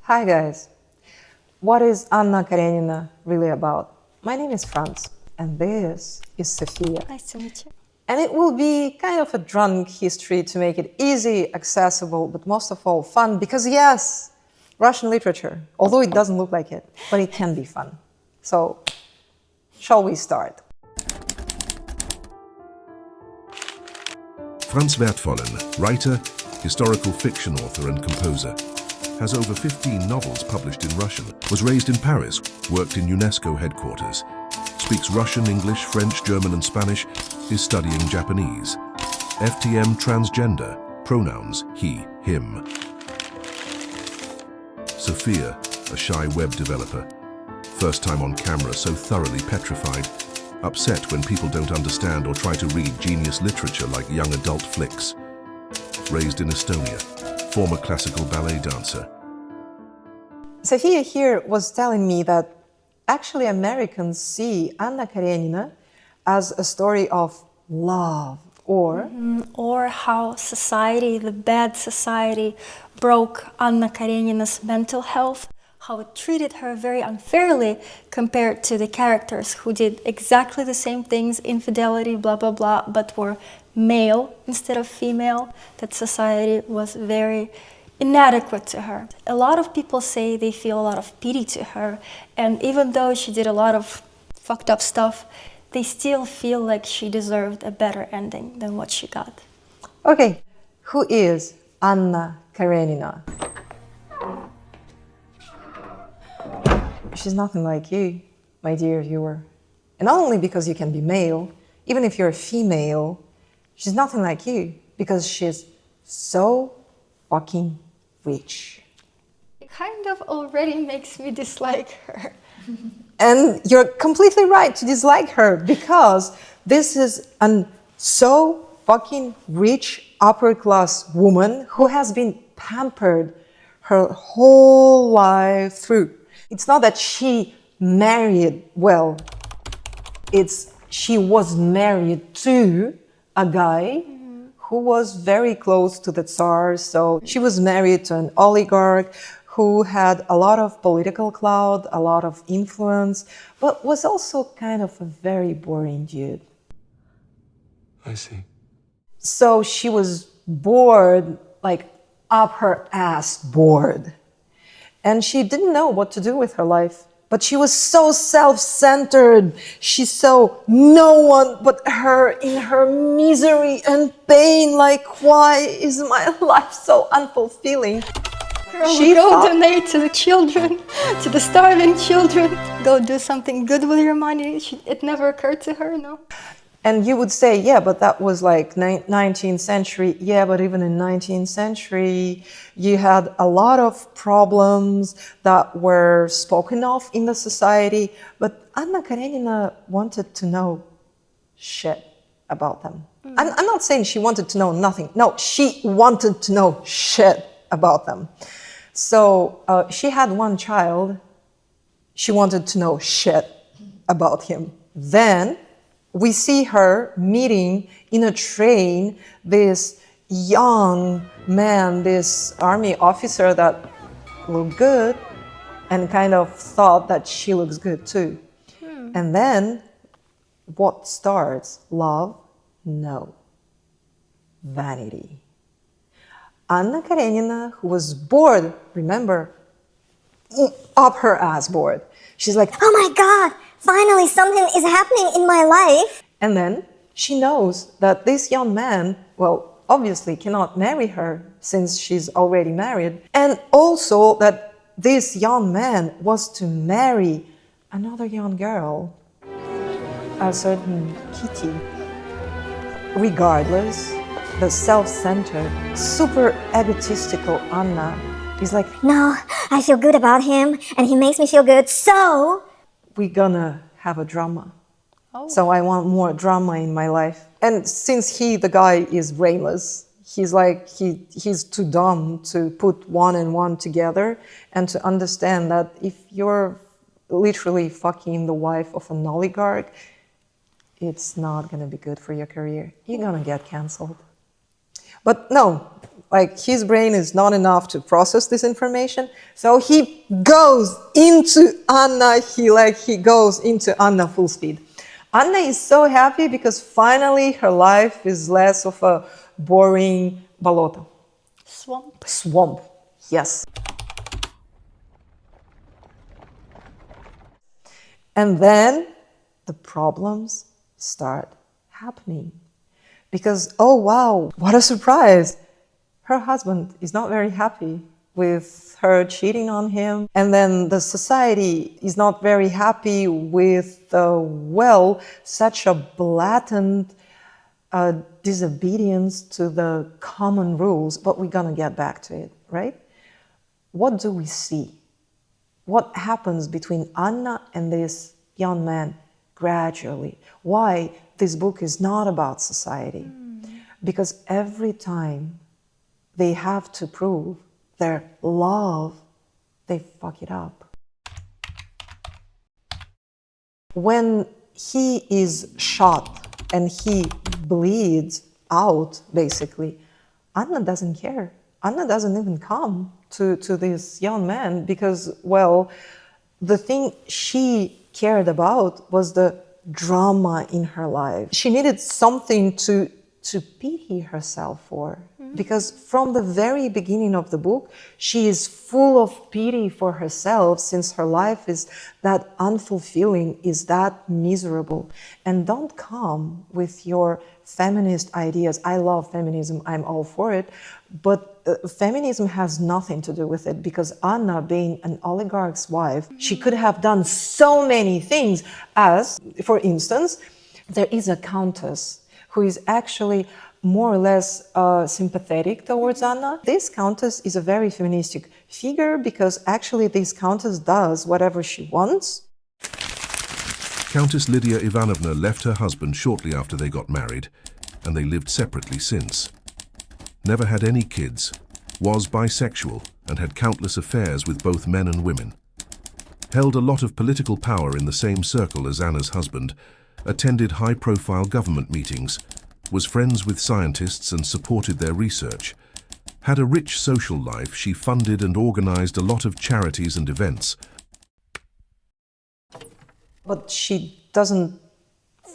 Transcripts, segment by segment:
Hi guys! What is Anna Karenina really about? My name is Franz, and this is Sofia. Nice to meet you. And it will be kind of a drunk history to make it easy, accessible, but most of all fun, because yes, Russian literature, although it doesn't look like it, but it can be fun. So, shall we start? Franz Wertvollen, writer, historical fiction author and composer, has over 15 novels published in Russian, was raised in Paris, worked in UNESCO headquarters, speaks Russian, English, French, German and Spanish, is studying Japanese. FTM Transgender, pronouns he, him. Sofia, a shy web developer, first time on camera, so thoroughly petrified, upset when people don't understand or try to read genius literature like young adult flicks. Raised in Estonia, former classical ballet dancer. Sofia here was telling me that actually Americans see Anna Karenina as a story of love, Or how society, the bad society, broke Anna Karenina's mental health, how it treated her very unfairly compared to the characters who did exactly the same things, infidelity, blah, blah, blah, but were male instead of female, that society was very inadequate to her. A lot of people say they feel a lot of pity to her, and even though she did a lot of fucked up stuff, they still feel like she deserved a better ending than what she got. Okay, who is Anna Karenina? She's nothing like you, my dear viewer. And not only because you can be male, even if you're a female, she's nothing like you because she's so fucking rich. It kind of already makes me dislike her. And you're completely right to dislike her because this is an so fucking rich upper-class woman who has been pampered her whole life through. It's not that she married well, it's she was married to a guy who was very close to the Tsar. So she was married to an oligarch who had a lot of political clout, a lot of influence, but was also kind of a very boring dude. I see. So she was bored, like up her ass bored. And she didn't know what to do with her life. But she was so self-centered. She saw no one but her in her misery and pain. Like, why is my life so unfulfilling? Go donate to the children, to the starving children. Go do something good with your money. It never occurred to her, no? And you would say, yeah, but that was like 19th century. Yeah, but even in 19th century, you had a lot of problems that were spoken of in the society. But Anna Karenina wanted to know shit about them. I'm not saying she wanted to know nothing. No, she wanted to know shit about them. So she had one child. She wanted to know shit about him. Then we see her meeting in a train this young man, this army officer that looked good and kind of thought that she looks good too. And then what starts? Love? No. Vanity. Anna Karenina, who was bored, remember, up her ass bored. She's like, oh my God, finally something is happening in my life. And then she knows that this young man, well, obviously cannot marry her since she's already married. And also that this young man was to marry another young girl, a certain Kitty. Regardless, the self-centered, super egotistical Anna is like, no, I feel good about him and he makes me feel good, so we're gonna have a drama. So I want more drama in my life. And since the guy is brainless, he's like, he's too dumb to put one and one together and to understand that if you're literally fucking the wife of an oligarch, it's not gonna be good for your career. You're gonna get canceled. But no, Like his brain is not enough to process this information. So he goes into Anna, he goes into Anna full speed. Anna is so happy because finally her life is less of a boring bolото. Swamp, yes. And then the problems start happening. Because, oh wow, what a surprise! Her husband is not very happy with her cheating on him. And then the society is not very happy with, such a blatant disobedience to the common rules. But we're gonna get back to it, right? What do we see? What happens between Anna and this young man gradually? Why this book is not about society? Because every time they have to prove their love, they fuck it up. When he is shot and he bleeds out, basically, Anna doesn't care. Anna doesn't even come to this young man because, well, the thing she cared about was the drama in her life. She needed something to pity herself for. Because from the very beginning of the book, she is full of pity for herself since her life is that unfulfilling, is that miserable. And don't come with your feminist ideas. I love feminism, I'm all for it. But feminism has nothing to do with it because Anna, being an oligarch's wife, she could have done so many things as, for instance, there is a countess who is actually more or less sympathetic towards Anna. This countess is a very feministic figure because actually this countess does whatever she wants. Countess Lydia Ivanovna left her husband shortly after they got married, and they lived separately since. Never had any kids, was bisexual, and had countless affairs with both men and women. Held a lot of political power in the same circle as Anna's husband, attended high-profile government meetings, was friends with scientists and supported their research. Had a rich social life, she funded and organized a lot of charities and events. But she doesn't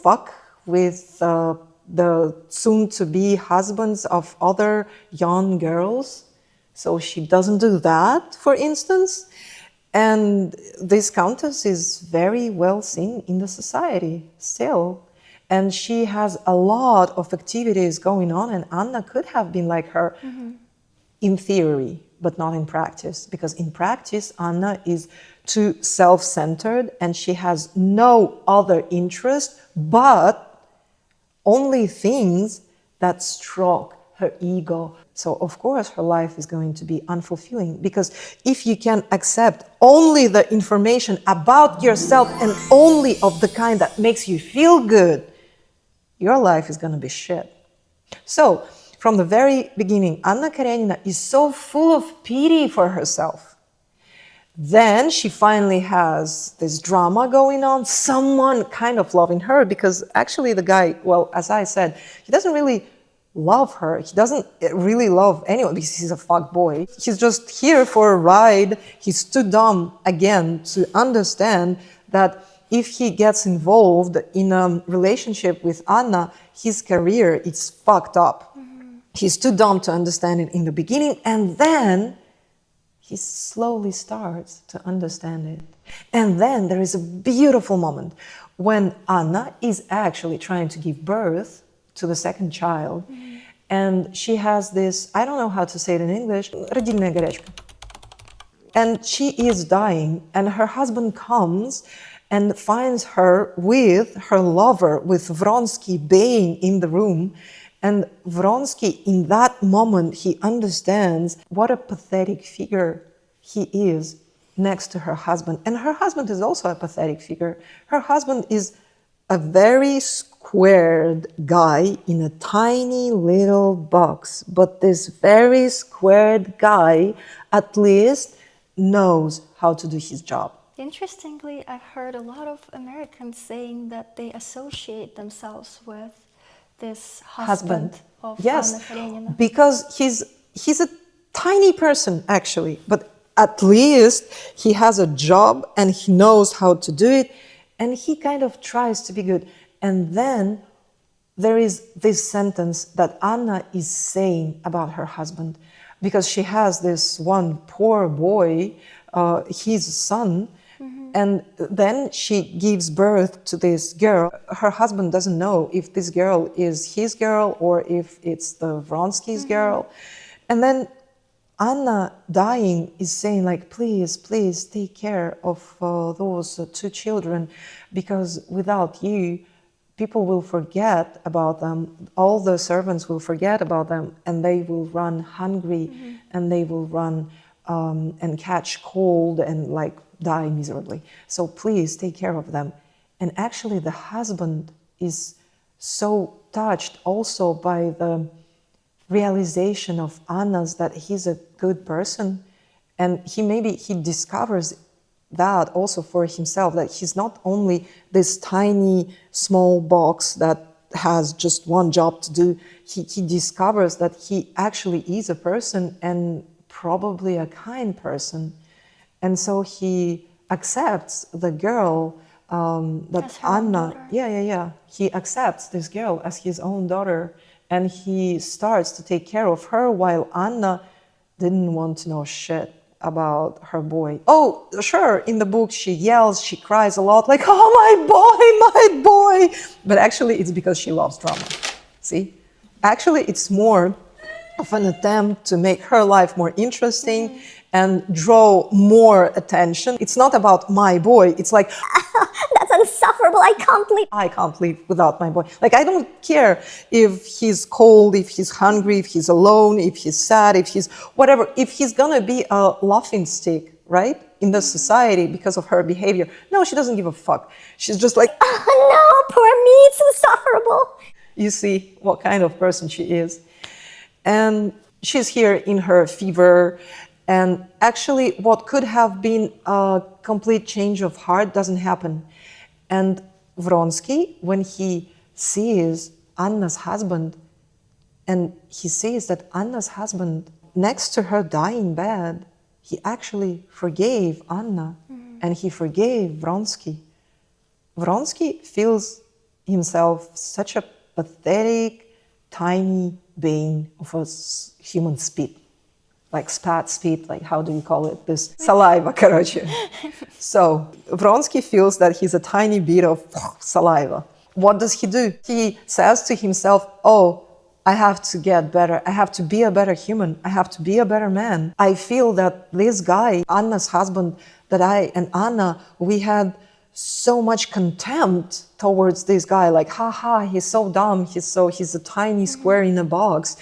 fuck with the soon-to-be husbands of other young girls. So she doesn't do that, for instance. And this countess is very well seen in the society still. And she has a lot of activities going on, and Anna could have been like her in theory, but not in practice. Because in practice, Anna is too self-centered and she has no other interest but only things that stroke her ego. So of course her life is going to be unfulfilling, because if you can accept only the information about yourself and only of the kind that makes you feel good, your life is going to be shit. So from the very beginning, Anna Karenina is so full of pity for herself. Then she finally has this drama going on, someone kind of loving her, because actually the guy, well, as I said, he doesn't really love her. He doesn't really love anyone because he's a fuck boy. He's just here for a ride. He's too dumb, again, to understand that if he gets involved in a relationship with Anna, his career is fucked up. He's too dumb to understand it in the beginning, and then he slowly starts to understand it. And then there is a beautiful moment when Anna is actually trying to give birth to the second child. And she has this, I don't know how to say it in English, родильная горячка. And she is dying, and her husband comes and finds her with her lover, with Vronsky baying in the room. And Vronsky, in that moment, he understands what a pathetic figure he is next to her husband. And her husband is also a pathetic figure. Her husband is a very squared guy in a tiny little box. But this very squared guy at least knows how to do his job. Interestingly, I've heard a lot of Americans saying that they associate themselves with this husband of Yes, Anna Karenina. because he's he's a tiny person, actually, but at least he has a job and he knows how to do it, and he kind of tries to be good. And then there is this sentence that Anna is saying about her husband, because she has this one poor boy, his son, and then she gives birth to this girl. Her husband doesn't know if this girl is his girl or if it's the Vronsky's girl. And then Anna, dying, is saying, like, please, please take care of those two children, because without you, people will forget about them. All the servants will forget about them, and they will run hungry, and they will run and catch cold and like die miserably. So please take care of them. And actually the husband is so touched also by the realization of Anna's that he's a good person, and he discovers that also for himself, that he's not only this tiny small box that has just one job to do. He discovers that he actually is a person, and probably a kind person. And so he accepts the girl that Anna, he accepts this girl as his own daughter, and he starts to take care of her, while Anna didn't want to know shit about her boy. Oh, sure, in the book she yells, she cries a lot, like, oh, my boy. But actually it's because she loves drama. See? Actually, it's more of an attempt to make her life more interesting and draw more attention. It's not about my boy. It's like, That's insufferable. I can't live without my boy. Like, I don't care if he's cold, if he's hungry, if he's alone, if he's sad, if he's whatever. If he's gonna be a laughing stick, right, in the society because of her behavior. No, she doesn't give a fuck. She's just like, Oh, no, poor me. It's insufferable. you see what kind of person she is. And she's here in her fever. And actually, what could have been a complete change of heart doesn't happen. And Vronsky, when he sees Anna's husband, and he sees that Anna's husband, next to her dying bed, he actually forgave Anna, and he forgave Vronsky. Vronsky feels himself such a pathetic, tiny being of a human spit. Like spat, spit, like how do you call it? This saliva, короче. So Vronsky feels that he's a tiny bit of saliva. What does he do? He says to himself, oh, I have to get better. I have to be a better human. I have to be a better man. I feel that this guy, Anna's husband, that I and Anna, we had so much contempt towards this guy. Like, haha, he's so dumb. He's a tiny square in a box.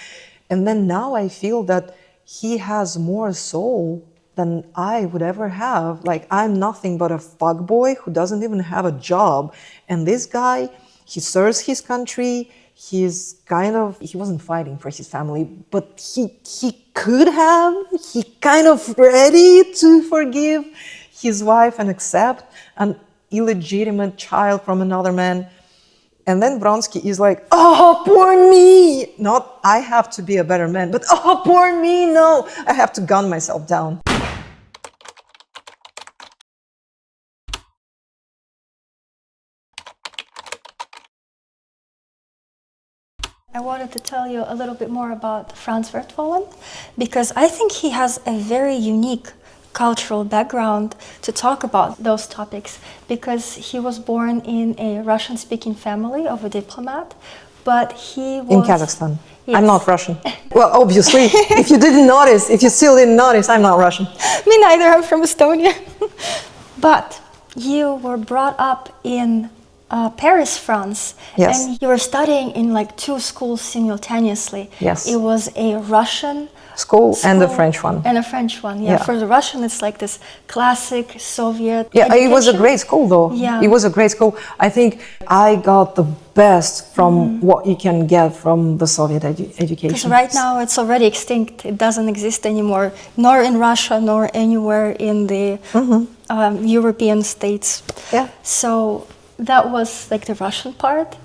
And then now I feel that he has more soul than I would ever have. Like, I'm nothing but a fuckboy who doesn't even have a job. And this guy, he serves his country. He wasn't fighting for his family, but he could have. He kind of ready to forgive his wife and accept an illegitimate child from another man. And then Vronsky is like, oh, poor me. Not, I have to be a better man, but oh, poor me, no. I have to gun myself down. I wanted to tell you a little bit more about Franz Wertvollen, because I think he has a very unique cultural background to talk about those topics, because he was born in a Russian-speaking family of a diplomat, but he was... In Kazakhstan. Yes. I'm not Russian. Well, obviously, if you still didn't notice, I'm not Russian. Me neither, I'm from Estonia. But you were brought up in Paris, France, yes. And you were studying in like two schools simultaneously. Yes. It was a Russian school and a French one. And a French one, yeah. For the Russian, it's like this classic Soviet education. It was a great school, though. Yeah. It was a great school. I think I got the best from what you can get from the Soviet education. Because right now it's already extinct. It doesn't exist anymore, nor in Russia, nor anywhere in the European states. Yeah. So that was like the Russian part,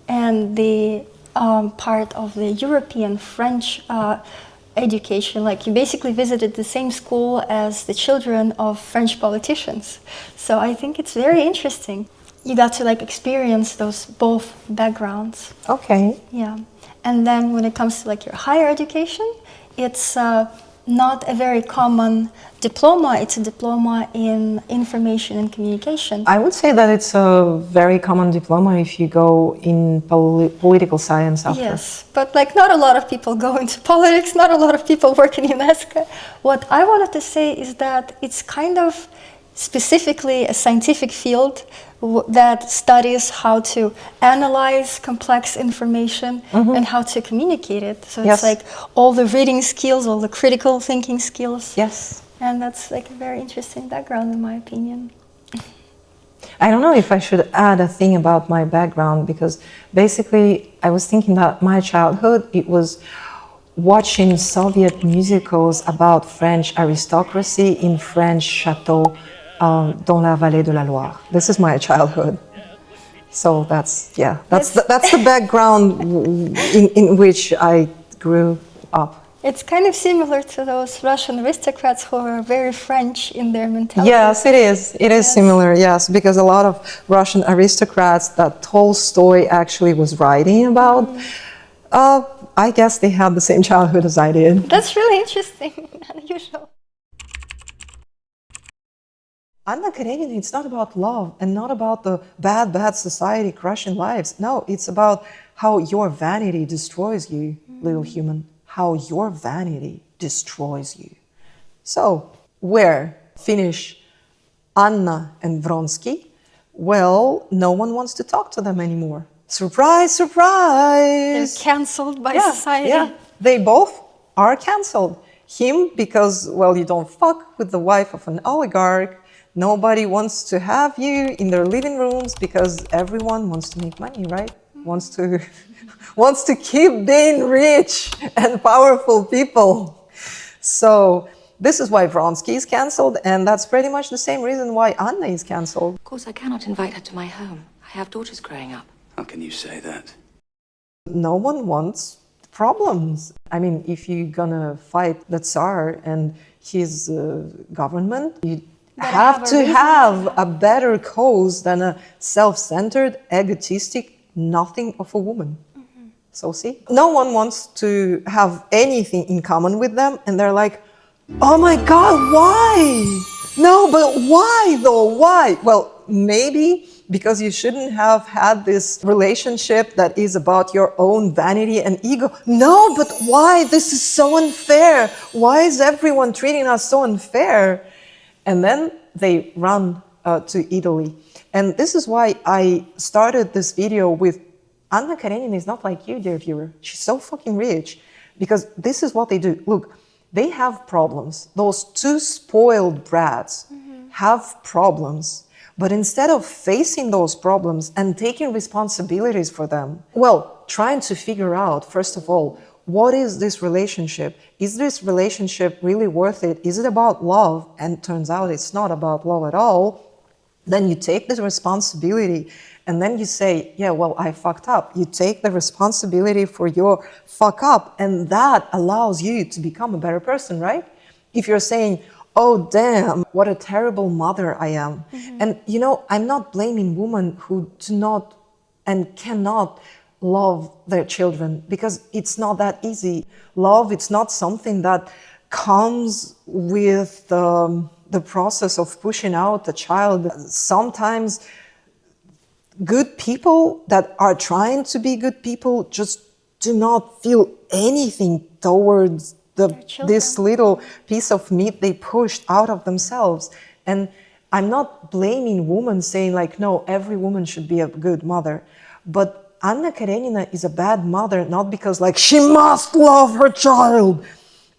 and the part of the European French education. Like, you basically visited the same school as the children of French politicians. So I think it's very interesting. You got to like experience those both backgrounds. Okay. Yeah. And then when it comes to like your higher education, it's not a very common diploma. It's a diploma in information and communication. I would say that it's a very common diploma if you go in political science after. Yes, but like not a lot of people go into politics, not a lot of people work in UNESCO. What I wanted to say is that it's kind of specifically a scientific field that studies how to analyze complex information and how to communicate it. So Yes. it's like all the reading skills, all the critical thinking skills. Yes. And that's like a very interesting background in my opinion. I don't know if I should add a thing about my background, because basically I was thinking that my childhood, it was watching Soviet musicals about French aristocracy in French chateaux dans la vallée de la Loire. This is my childhood. So that's the background in which I grew up. It's kind of similar to those Russian aristocrats who are very French in their mentality. Yes, it is. It is similar, yes, because a lot of Russian aristocrats that Tolstoy actually was writing about, I guess they had the same childhood as I did. That's really interesting, unusual. Anna Karenina, it's not about love and not about the bad society crushing lives. No, it's about how your vanity destroys you, little human. How your vanity destroys you. So, where finish Anna and Vronsky? Well, no one wants to talk to them anymore. Surprise, surprise! They're cancelled by society. Yeah, they both are cancelled. Him because, well, you don't fuck with the wife of an oligarch. Nobody wants to have you in their living rooms because everyone wants to make money, right? Wants to keep being rich and powerful people. So this is why Vronsky is cancelled, and that's pretty much the same reason why Anna is cancelled. Of course, I cannot invite her to my home. I have daughters growing up. How can you say that? No one wants problems. I mean, if you're gonna fight the Tsar and his government, you have to have a better cause than a self-centered, egotistic nothing of a woman. So see, no one wants to have anything in common with them, and they're like, oh my God, why? No, but why though? Why? Well, maybe because you shouldn't have had this relationship that is about your own vanity and ego. No, but why? This is so unfair. Why is everyone treating us so unfair? And then they run to Italy. And this is why I started this video with Anna Karenina is not like you, dear viewer. She's so fucking rich. Because this is what they do. Look, they have problems. Those two spoiled brats have problems. But instead of facing those problems and taking responsibilities for them, well, trying to figure out, first of all, what is this relationship? Is this relationship really worth it? Is it about love? And turns out it's not about love at all. Then you take the responsibility and then you say, yeah, well, I fucked up. You take the responsibility for your fuck up, and that allows you to become a better person, right? If you're saying, oh, damn, what a terrible mother I am. And, you know, I'm not blaming women who do not and cannot love their children, because it's not that easy. Love, it's not something that comes with the process of pushing out a child. Sometimes good people that are trying to be good people just do not feel anything towards this little piece of meat they pushed out of themselves. And I'm not blaming women saying like, no, every woman should be a good mother. But Anna Karenina is a bad mother, not because like she must love her child,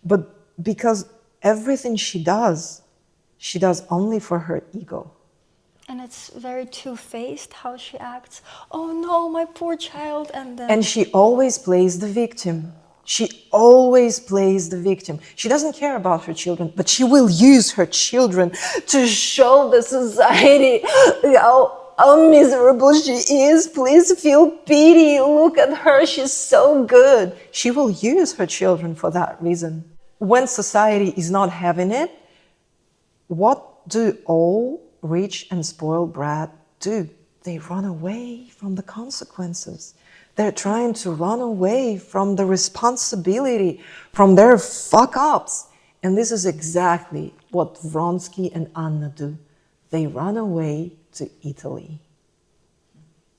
but because everything she does only for her ego. And it's very two-faced how she acts. Oh no, my poor child. And she always plays the victim. She always plays the victim. She doesn't care about her children, but she will use her children to show the society how miserable she is. Please feel pity. Look at her. She's so good. She will use her children for that reason. when society is not having it, what do all rich and spoiled brats do? They run away from the consequences. They're trying to run away from the responsibility, from their fuck-ups. And this is exactly what Vronsky and Anna do. They run away to Italy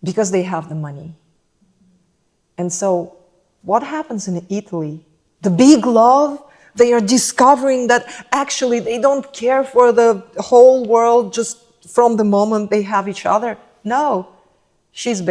because they have the money. And so what happens in Italy? The big love, they are discovering that actually they don't care for the whole world just from the moment they have each other. No, she's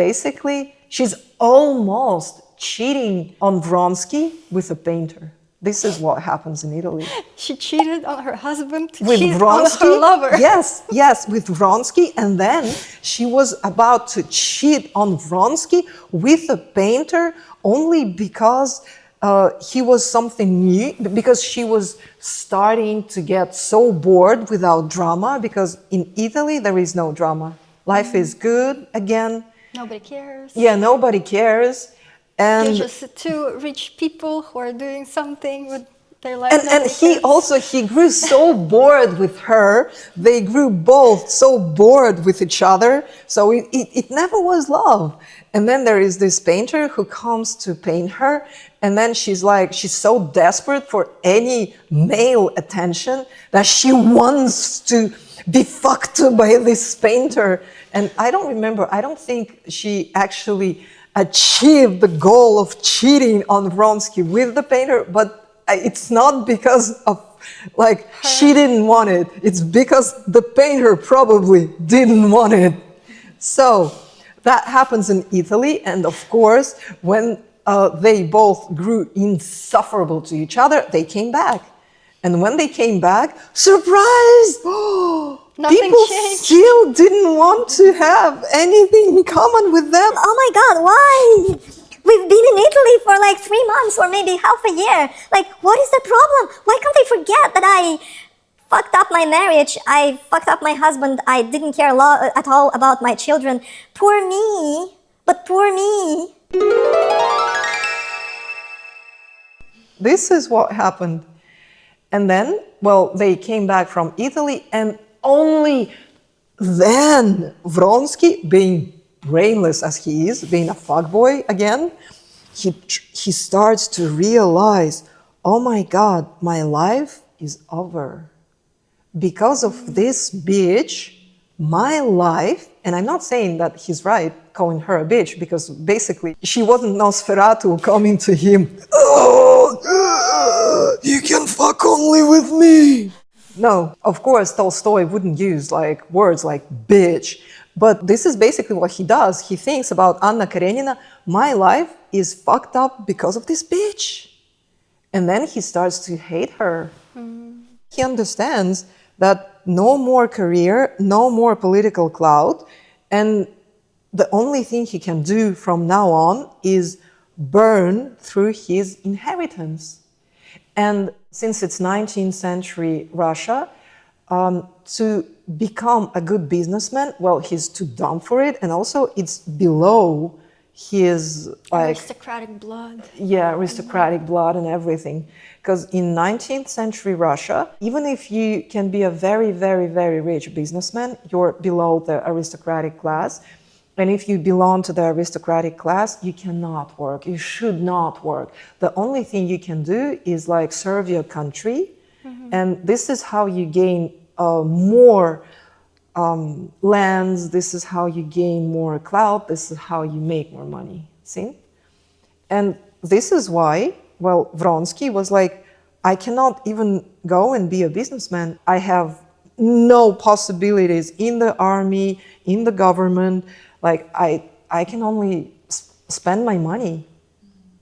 almost cheating on Vronsky with a painter. This is what happens in Italy. She cheated on her husband to With cheat Vronsky, on her lover. Yes, with Vronsky, and then she was about to cheat on Vronsky with a painter only because he was something new, because she was starting to get so bored without drama, because in Italy there is no drama. Life is good again. Nobody cares. Yeah, nobody cares. They're And just two rich people who are doing something with their life. And he grew so bored with her. They grew both so bored with each other. So it never was love. And then there is this painter who comes to paint her. And then she's so desperate for any male attention that she wants to be fucked by this painter. And I don't think she actually achieved the goal of cheating on Vronsky with the painter, but it's not because of she didn't want it. It's because the painter probably didn't want it. So that happens in Italy, and of course, when they both grew insufferable to each other, they came back. And when they came back, surprise! People changed. still didn't want to have anything in common with them. Oh my God, why? We've been in Italy for 3 months or maybe half a year. What is the problem? Why can't they forget that I fucked up my marriage? I fucked up my husband. I didn't care at all about my children. Poor me. But poor me. This is what happened. And then, they came back from Italy, and only then Vronsky, being brainless as he is, being a fuckboy again, he starts to realize, oh my God, my life is over. Because of this bitch, my life, and I'm not saying that he's right calling her a bitch, because basically she wasn't Nosferatu coming to him, oh, you can fuck only with me. No, of course, Tolstoy wouldn't use words like bitch, but this is basically what he does. He thinks about Anna Karenina, my life is fucked up because of this bitch. And then he starts to hate her. He understands that no more career, no more political clout, and the only thing he can do from now on is burn through his inheritance. And since it's 19th century Russia, to become a good businessman, he's too dumb for it, and also it's below his aristocratic blood. Yeah, aristocratic blood and everything. Because in 19th century Russia, even if you can be a very, very, very rich businessman, you're below the aristocratic class. And if you belong to the aristocratic class, you cannot work. You should not work. The only thing you can do is serve your country. And this is how you gain more lands. This is how you gain more clout. This is how you make more money. See? And this is why, Vronsky was I cannot even go and be a businessman. I have no possibilities in the army, in the government. I can only spend my money.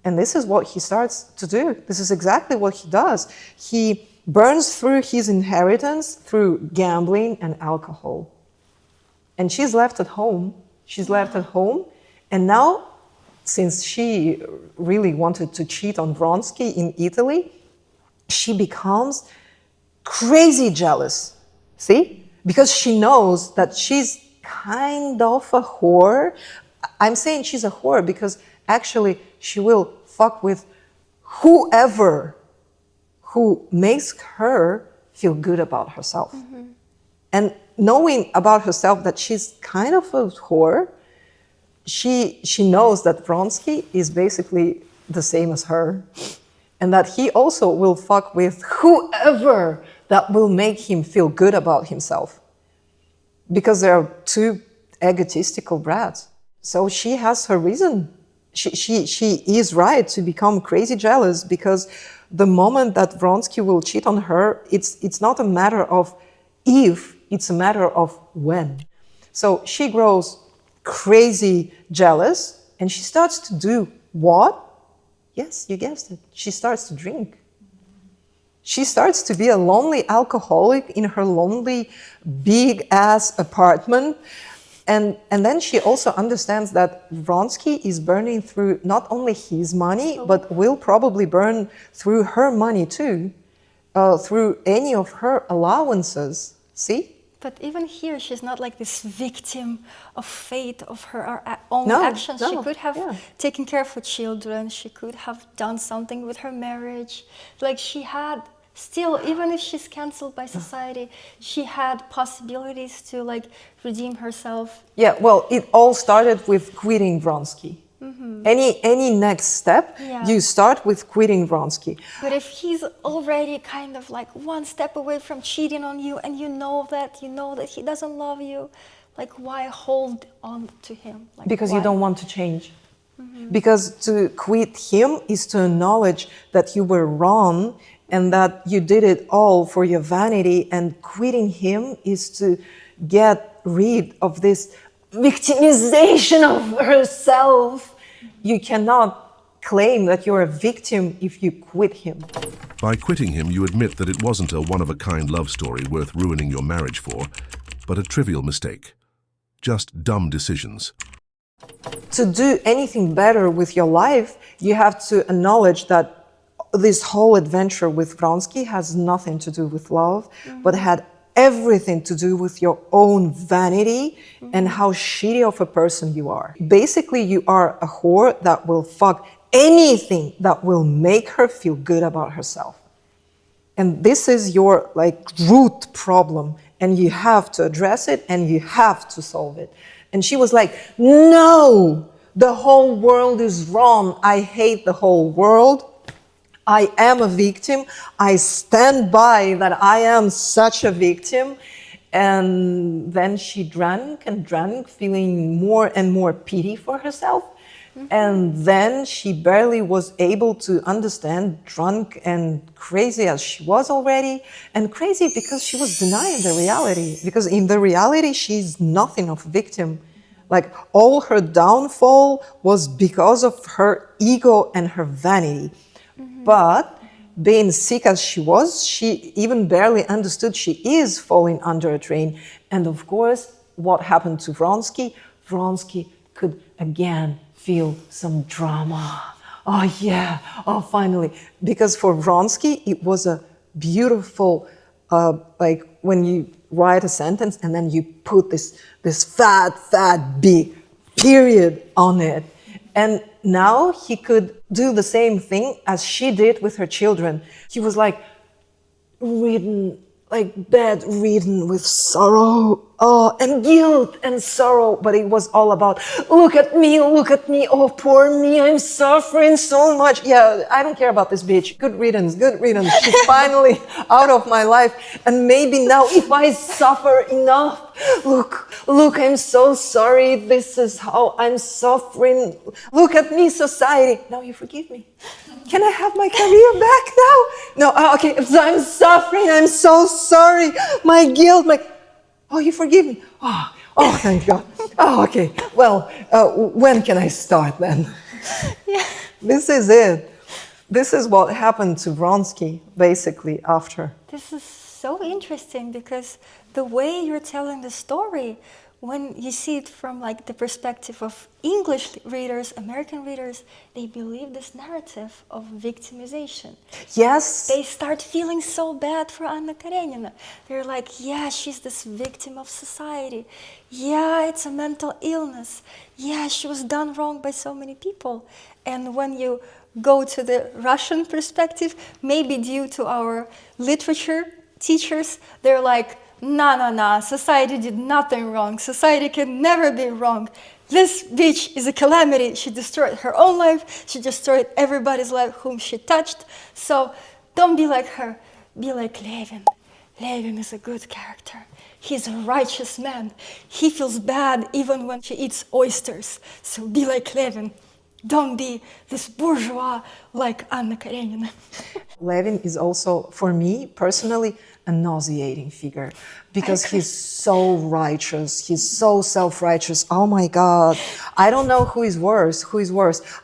And this is what he starts to do. This is exactly what he does. He burns through his inheritance through gambling and alcohol. And she's left at home. And now, since she really wanted to cheat on Vronsky in Italy, she becomes crazy jealous. See? Because she knows that she's kind of a whore. I'm saying she's a whore because actually she will fuck with whoever who makes her feel good about herself. And knowing about herself that she's kind of a whore, she knows that Vronsky is basically the same as her, and that he also will fuck with whoever that will make him feel good about himself. Because they are two egotistical brats. So she has her reason. She is right to become crazy jealous, because the moment that Vronsky will cheat on her, it's not a matter of if, it's a matter of when. So she grows crazy jealous, and she starts to do what? Yes, you guessed it. She starts to drink. She starts to be a lonely alcoholic in her lonely, big-ass apartment. And then she also understands that Vronsky is burning through not only his money, but will probably burn through her money too, through any of her allowances. See? But even here, she's not like this victim of fate, of her own No, actions. no, She could have yeah. taken care of her children. She could have done something with her marriage. Like she had still, even if she's cancelled by society, she had possibilities to like redeem herself. Yeah, well, it all started with quitting Vronsky. Any next step, Yeah. you start with quitting Vronsky. But if he's already kind of like one step away from cheating on you, and you know that he doesn't love you, like why hold on to him? Like, Because you why? don't want to change. Because to quit him is to acknowledge that you were wrong and that you did it all for your vanity, and quitting him is to get rid of this victimization of herself. You cannot claim that you're a victim if you quit him. By quitting him, you admit that it wasn't a one-of-a-kind love story worth ruining your marriage for, but a trivial mistake. Just dumb decisions. To do anything better with your life, you have to acknowledge that this whole adventure with Vronsky has nothing to do with love, but had everything to do with your own vanity and how shitty of a person you are. Basically, you are a whore that will fuck anything that will make her feel good about herself. And this is your root problem, and you have to address it and you have to solve it. And she was like, no, the whole world is wrong. I hate the whole world. I am a victim. I stand by that I am such a victim. And then she drank and drank, feeling more and more pity for herself. And then she barely was able to understand, drunk and crazy as she was already. And crazy because she was denying the reality. Because in the reality, she's nothing of a victim. Like, all her downfall was because of her ego and her vanity. But being sick as she was, she even barely understood she is falling under a train. And of course, what happened to Vronsky? Vronsky could again feel some drama. Oh yeah, oh finally. Because for Vronsky, it was a beautiful, like when you write a sentence and then you put this fat, big period on it. And now he could do the same thing as she did with her children. He was like bedridden with sorrow, and guilt and sorrow. But it was all about, look at me, oh, poor me, I'm suffering so much. Yeah, I don't care about this bitch. Good riddance. She's finally out of my life. And maybe now if I suffer enough, look, I'm so sorry. This is how I'm suffering. Look at me, society. Now you forgive me. Can I have my career back now? No, okay, I'm suffering, I'm so sorry. My guilt, oh, you forgive me? Oh, thank God. Oh, okay. Well, when can I start then? Yeah. This is it. This is what happened to Vronsky, basically, after. This is so interesting because the way you're telling the story, when you see it from like the perspective of English readers, American readers, they believe this narrative of victimization. Yes. They start feeling so bad for Anna Karenina. They're like, yeah, she's this victim of society. Yeah, it's a mental illness. Yeah, she was done wrong by so many people. And when you go to the Russian perspective, maybe due to our literature teachers, they're like, no, society did nothing wrong. Society can never be wrong. This bitch is a calamity. She destroyed her own life. She destroyed everybody's life whom she touched. So don't be like her. Be like Levin. Levin is a good character. He's a righteous man. He feels bad even when she eats oysters. So be like Levin. Don't be this bourgeois like Anna Karenina. Levin is also, for me personally, a nauseating figure because he's so righteous, he's so self-righteous. Oh my God, I don't know who is worse.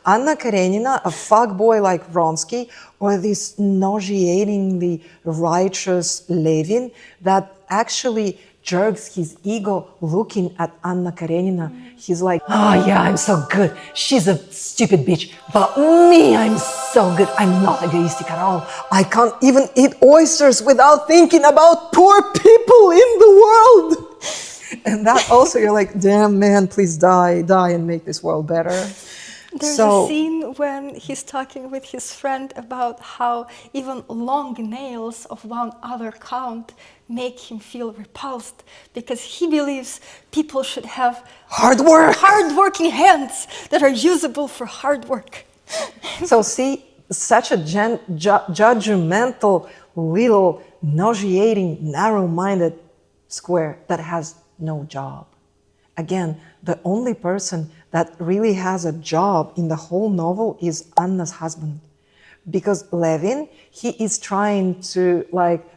Anna Karenina, a fuckboy like Vronsky, or this nauseatingly righteous Levin that actually jerks his ego looking at Anna Karenina. He's like, oh yeah, I'm so good. She's a stupid bitch. But me, I'm so good. I'm not egoistic at all. I can't even eat oysters without thinking about poor people in the world. And that also, you're like, damn man, please die and make this world better. There's a scene when he's talking with his friend about how even long nails of one other count make him feel repulsed because he believes people should have hard-working hands that are usable for hard work. So see, such a judgmental, little, nauseating, narrow-minded square that has no job. Again, the only person that really has a job in the whole novel is Anna's husband. Because Levin, he is trying to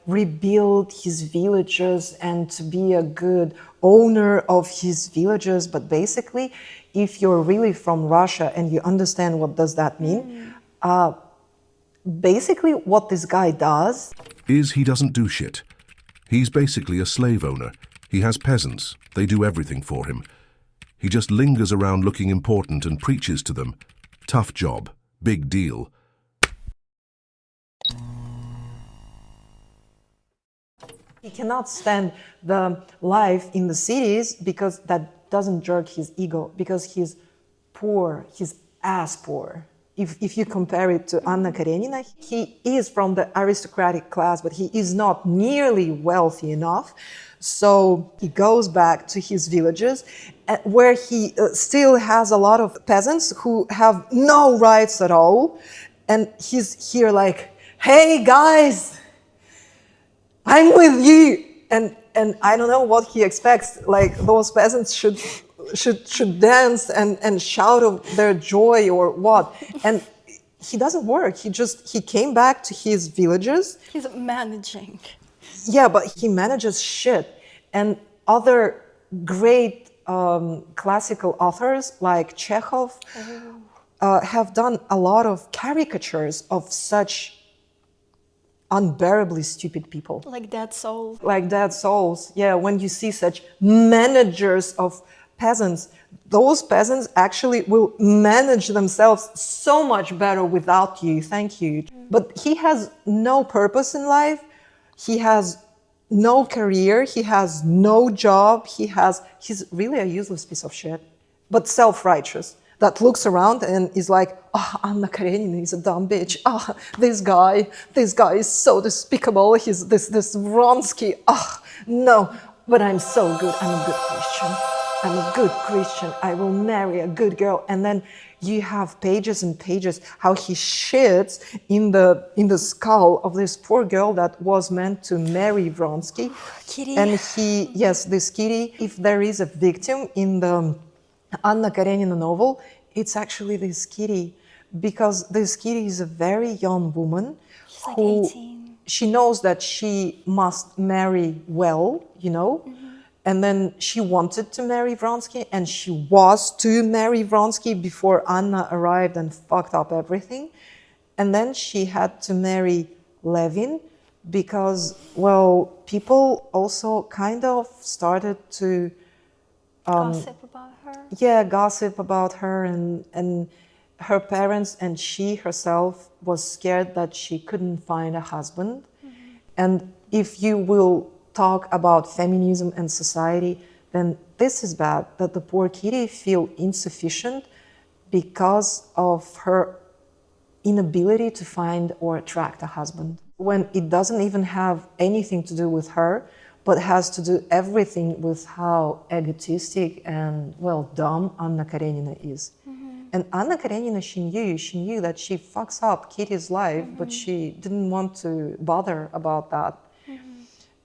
rebuild his villages and to be a good owner of his villages. But basically, if you're really from Russia and you understand what does that mean, basically what this guy does is he doesn't do shit. He's basically a slave owner. He has peasants. They do everything for him. He just lingers around looking important and preaches to them. Tough job. Big deal. He cannot stand the life in the cities because that doesn't jerk his ego, because he's poor, he's ass poor. If you compare it to Anna Karenina, he is from the aristocratic class, but he is not nearly wealthy enough. So he goes back to his villages where he still has a lot of peasants who have no rights at all. And he's here like, hey guys, I'm with you. And I don't know what he expects. Like those peasants should dance and shout of their joy or what. And he doesn't work. He came back to his villages. He's managing. Yeah, but he manages shit. And other great classical authors like Chekhov have done a lot of caricatures of such unbearably stupid people. Like dead souls. Like dead souls, yeah. When you see such managers of peasants, those peasants actually will manage themselves so much better without you, thank you. But he has no purpose in life. He has no career. He has no job. He's really a useless piece of shit, but self-righteous. That looks around and is like, oh, Anna Karenina is a dumb bitch. Oh, this guy is so despicable. He's this Vronsky. Oh, no, but I'm so good. I'm a good Christian. I will marry a good girl. And then you have pages and pages how he shits in the skull of this poor girl that was meant to marry Vronsky. Kitty. And this Kitty, if there is a victim in the Anna Karenina novel, it's actually this Kitty, because this Kitty is a very young woman. She's like 18. She knows that she must marry well, and then she wanted to marry Vronsky, and she was to marry Vronsky before Anna arrived and fucked up everything. And then she had to marry Levin because, people also kind of started to gossip about her. Yeah, gossip about her, and her parents and she herself was scared that she couldn't find a husband. And if you will talk about feminism and society, then this is bad, that the poor Kitty feel insufficient because of her inability to find or attract a husband, when it doesn't even have anything to do with her, but has to do everything with how egotistic and, well, dumb Anna Karenina is. And Anna Karenina, she knew that she fucks up Kitty's life, but she didn't want to bother about that.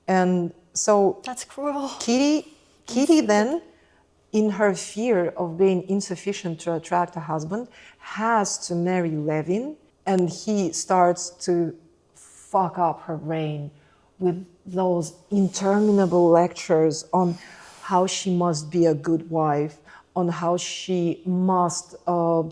And so That's cruel. Kitty then, in her fear of being insufficient to attract a husband, has to marry Levin, and he starts to fuck up her brain with those interminable lectures on how she must be a good wife, on how she must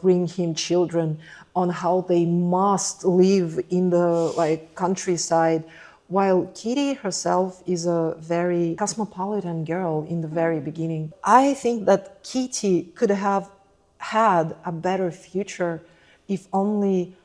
bring him children, on how they must live in the countryside, while Kitty herself is a very cosmopolitan girl in the very beginning. I think that Kitty could have had a better future if only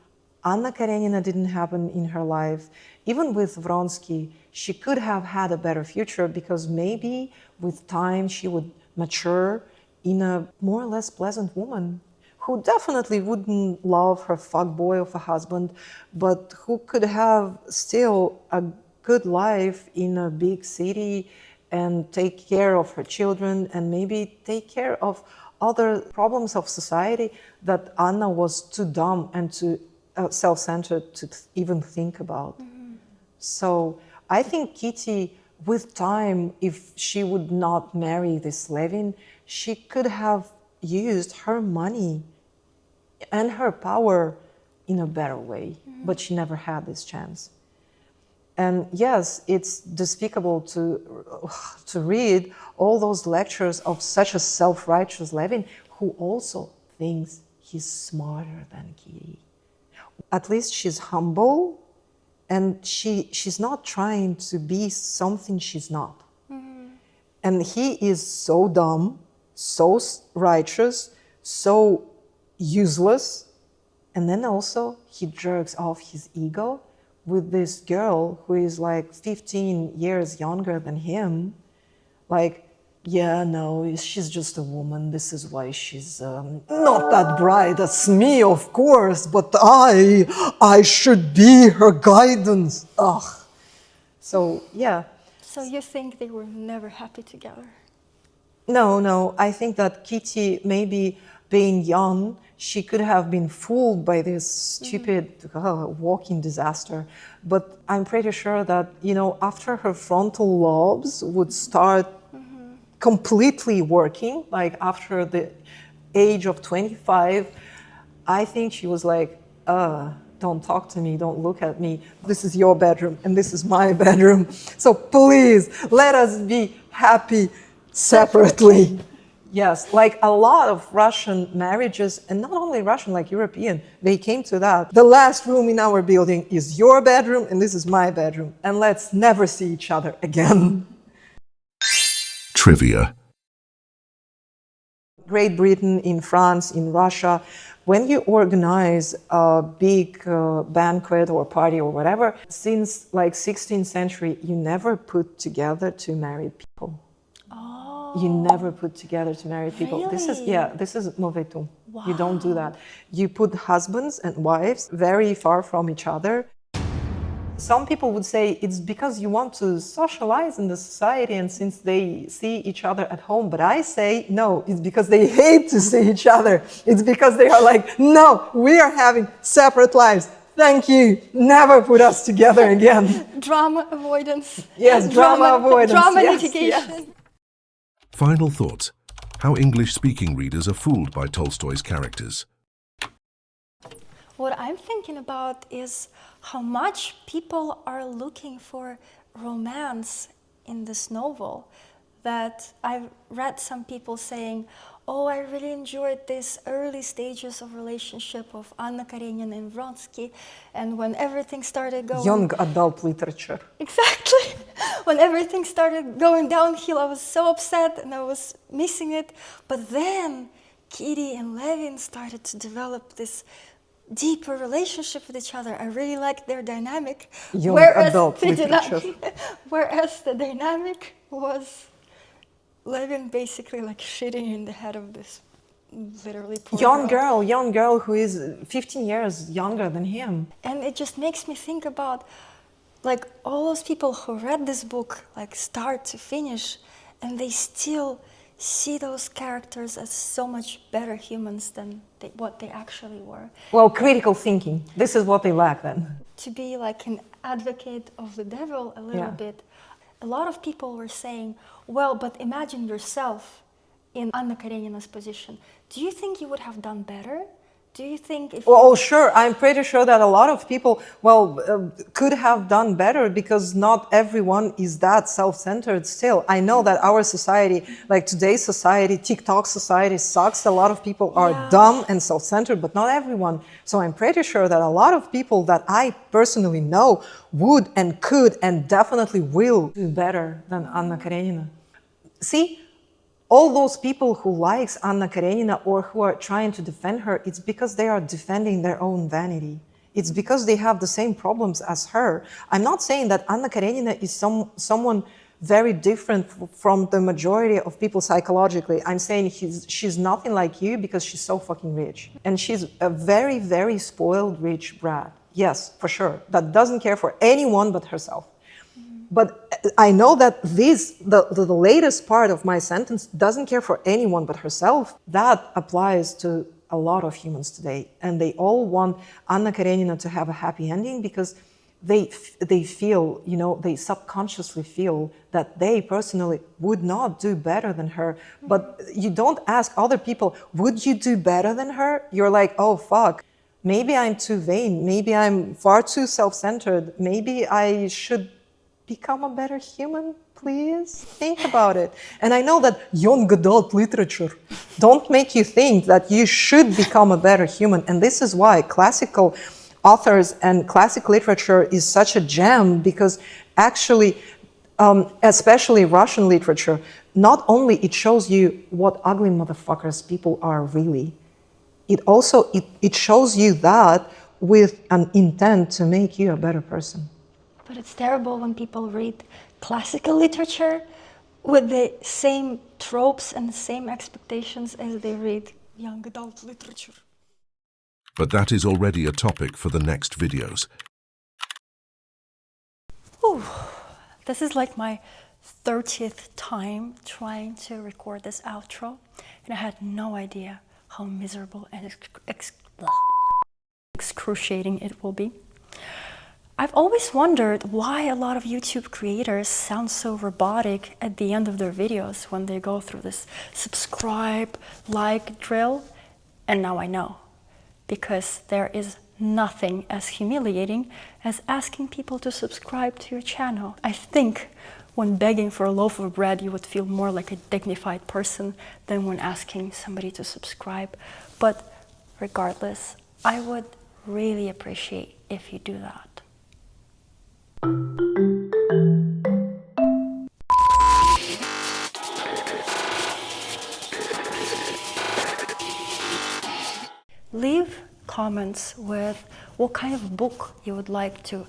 Anna Karenina didn't happen in her life. Even with Vronsky, she could have had a better future, because maybe with time she would mature in a more or less pleasant woman who definitely wouldn't love her fuckboy of a husband, but who could have still a good life in a big city and take care of her children and maybe take care of other problems of society that Anna was too dumb and too self-centered to even think about. So I think Kitty, with time, if she would not marry this Levin, she could have used her money and her power in a better way, but she never had this chance. And yes, it's despicable to read all those lectures of such a self-righteous Levin, who also thinks he's smarter than Kitty. At least she's humble, and she's not trying to be something she's not. And he is so dumb, so righteous, so useless, and then also he jerks off his ego with this girl who is like 15 years younger than him. Like, yeah, no, she's just a woman. This is why she's not that bright as me, of course, but I should be her guidance. Ugh. So, yeah. So you think they were never happy together? No, I think that Kitty, maybe being young, she could have been fooled by this stupid walking disaster. But I'm pretty sure that, after her frontal lobes would start completely working, like after the age of 25, I think she was like, don't talk to me, don't look at me. This is your bedroom and this is my bedroom. So please, let us be happy separately. Yes, like a lot of Russian marriages, and not only Russian, like European, they came to that. The last room in our building is your bedroom and this is my bedroom, and let's never see each other again. Trivia. Great Britain, in France, in Russia, when you organize a big banquet or party or whatever, since like 16th century, you never put together two married people. You never put together to married people. Really? This is mauvais ton. Wow. You don't do that. You put husbands and wives very far from each other. Some people would say it's because you want to socialize in the society and since they see each other at home. But I say, no, it's because they hate to see each other. It's because they are like, no, we are having separate lives. Thank you. Never put us together again. Drama avoidance. Yes, drama avoidance. Drama yes, mitigation. Yes. Final thoughts. How English-speaking readers are fooled by Tolstoy's characters. What I'm thinking about is how much people are looking for romance in this novel. That I've read some people saying, oh, I really enjoyed these early stages of relationship of Anna Karenina and Vronsky, and when everything started going... Young adult literature. Exactly. When everything started going downhill, I was so upset and I was missing it. But then Kitty and Levin started to develop this deeper relationship with each other. I really liked their dynamic. Young adult literature. Whereas the dynamic was Levin basically like shitting in the head of this literally poor young girl who is 15 years younger than him. And it just makes me think about like all those people who read this book, like start to finish, and they still see those characters as so much better humans than what they actually were. Well, critical thinking. This is what they lack then. To be like an advocate of the devil a little bit. A lot of people were saying, well, but imagine yourself in Anna Karenina's position. Do you think you would have done better? Do you think if... Well, sure. I'm pretty sure that a lot of people, could have done better because not everyone is that self-centered still. I know that our society, like today's society, TikTok society sucks. A lot of people are dumb and self-centered, but not everyone. So I'm pretty sure that a lot of people that I personally know would and could and definitely will do better than Anna Karenina. See? All those people who likes Anna Karenina or who are trying to defend her, it's because they are defending their own vanity. It's because they have the same problems as her. I'm not saying that Anna Karenina is someone very different from the majority of people psychologically. I'm saying she's nothing like you because she's so fucking rich. And she's a very, very spoiled rich brat. Yes, for sure. That doesn't care for anyone but herself. But I know that the latest part of my sentence doesn't care for anyone but herself. That applies to a lot of humans today. And they all want Anna Karenina to have a happy ending because they feel, they subconsciously feel that they personally would not do better than her. But you don't ask other people, would you do better than her? You're like, oh, fuck. Maybe I'm too vain. Maybe I'm far too self-centered. Maybe I should become a better human, please? Think about it. And I know that young adult literature don't make you think that you should become a better human. And this is why classical authors and classic literature is such a gem, because actually, especially Russian literature, not only it shows you what ugly motherfuckers people are really, it also it shows you that with an intent to make you a better person. But it's terrible when people read classical literature with the same tropes and the same expectations as they read young adult literature. But that is already a topic for the next videos. Ooh, this is like my 30th time trying to record this outro, and I had no idea how miserable and excruciating it will be. I've always wondered why a lot of YouTube creators sound so robotic at the end of their videos when they go through this subscribe, like drill, and now I know. Because there is nothing as humiliating as asking people to subscribe to your channel. I think when begging for a loaf of bread, you would feel more like a dignified person than when asking somebody to subscribe. But regardless, I would really appreciate if you do that. Leave comments with what kind of book you would like to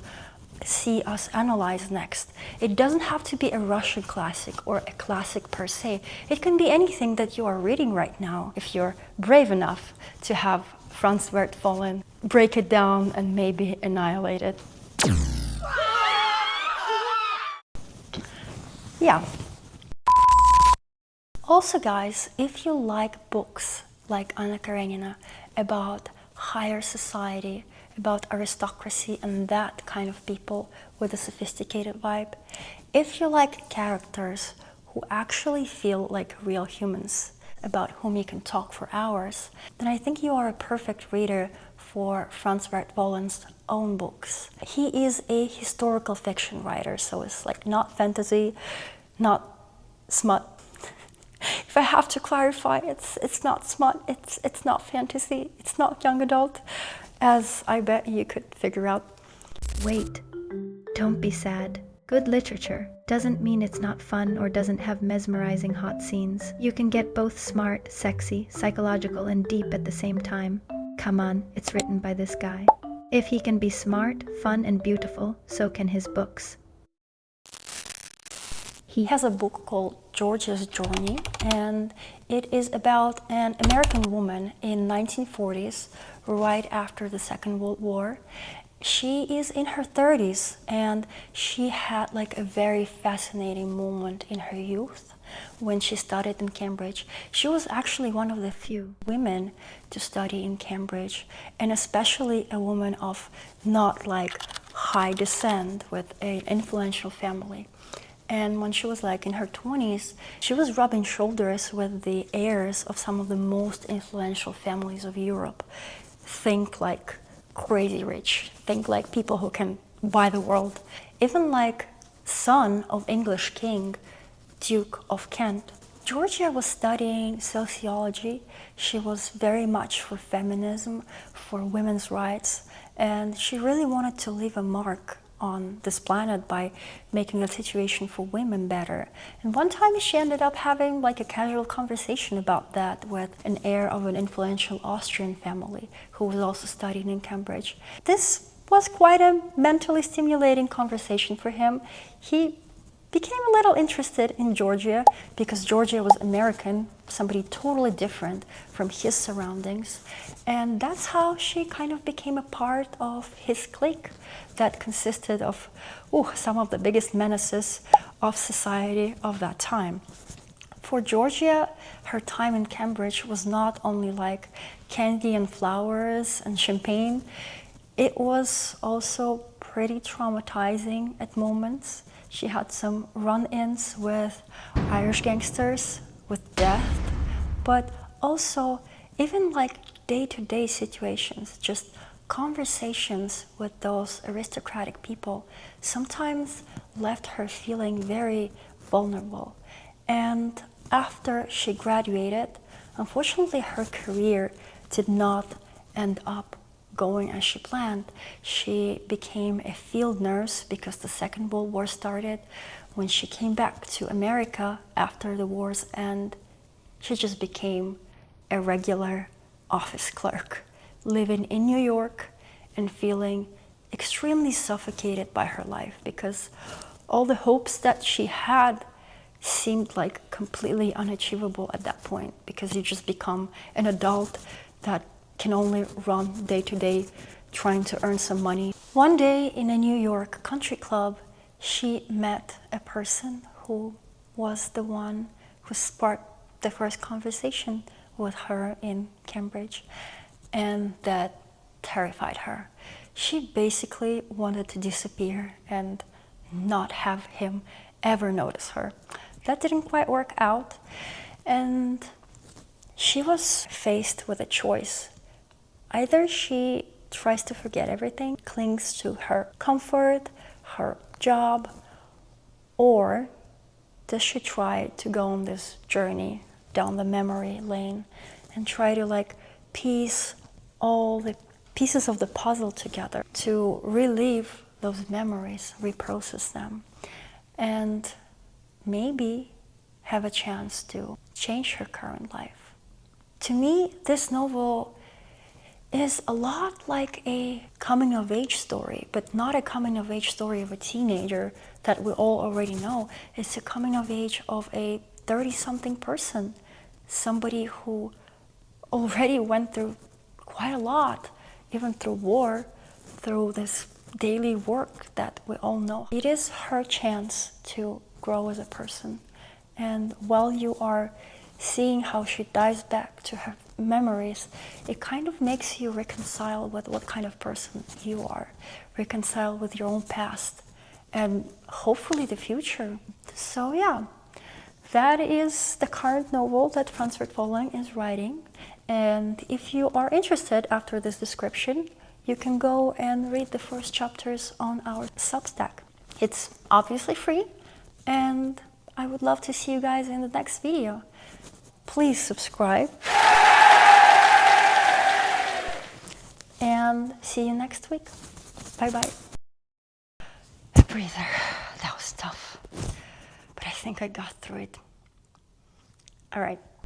see us analyze next. It doesn't have to be a Russian classic or a classic per se. It can be anything that you are reading right now, if you're brave enough to have Franz Wertvollen break it down and maybe annihilate it. Yeah. Also, guys, if you like books like Anna Karenina about higher society, about aristocracy and that kind of people with a sophisticated vibe, if you like characters who actually feel like real humans, about whom you can talk for hours, then I think you are a perfect reader for Franz Wertvollen's own books. He is a historical fiction writer, so it's like not fantasy, not smut. If I have to clarify, it's not smut, it's not fantasy, it's not young adult, as I bet you could figure out. Wait, don't be sad. Good literature doesn't mean it's not fun or doesn't have mesmerizing hot scenes. You can get both smart, sexy, psychological, and deep at the same time. Come on, it's written by this guy. If he can be smart, fun, and beautiful, so can his books. He has a book called Georgia's Journey, and it is about an American woman in 1940s, right after the Second World War. She is in her 30s, and she had like a very fascinating moment in her youth when she studied in Cambridge. She was actually one of the few women to study in Cambridge, and especially a woman of not like high descent with an influential family. And when she was like in her 20s, she was rubbing shoulders with the heirs of some of the most influential families of Europe. Think like crazy rich, think like people who can buy the world. Even like son of English king, Duke of Kent. Georgia was studying sociology. She was very much for feminism, for women's rights, and she really wanted to leave a mark on this planet by making the situation for women better. And one time she ended up having like a casual conversation about that with an heir of an influential Austrian family who was also studying in Cambridge. This was quite a mentally stimulating conversation for him. He became a little interested in Georgia because Georgia was American, somebody totally different from his surroundings. And that's how she kind of became a part of his clique that consisted of some of the biggest menaces of society of that time. For Georgia, her time in Cambridge was not only like candy and flowers and champagne, it was also pretty traumatizing at moments. She had some run-ins with Irish gangsters, with death, but also even like day-to-day situations, just conversations with those aristocratic people sometimes left her feeling very vulnerable. And after she graduated, unfortunately her career did not end up going as she planned. She became a field nurse because the Second World War started. When she came back to America after the war's end, she just became a regular office clerk, living in New York and feeling extremely suffocated by her life because all the hopes that she had seemed like completely unachievable at that point, because you just become an adult that can only run day to day trying to earn some money. One day in a New York country club, she met a person who was the one who sparked the first conversation with her in Cambridge, and that terrified her. She basically wanted to disappear and not have him ever notice her. That didn't quite work out, and she was faced with a choice. Either she tries to forget everything, clings to her comfort, her job, or does she try to go on this journey down the memory lane and try to like piece all the pieces of the puzzle together to relive those memories, reprocess them, and maybe have a chance to change her current life. To me, this novel is a lot like a coming-of-age story, but not a coming-of-age story of a teenager that we all already know. It's a coming-of-age of a 30-something person, somebody who already went through quite a lot, even through war, through this daily work that we all know. It is her chance to grow as a person. And while you are seeing how she dives back to her memories, it kind of makes you reconcile with what kind of person you are, reconcile with your own past, and hopefully the future. So yeah, that is the current novel that Franz Wertvollen is writing. And if you are interested after this description, you can go and read the first chapters on our Substack. It's obviously free, and I would love to see you guys in the next video. Please subscribe. And see you next week. Bye-bye. A breather. That was tough. But I think I got through it. All right.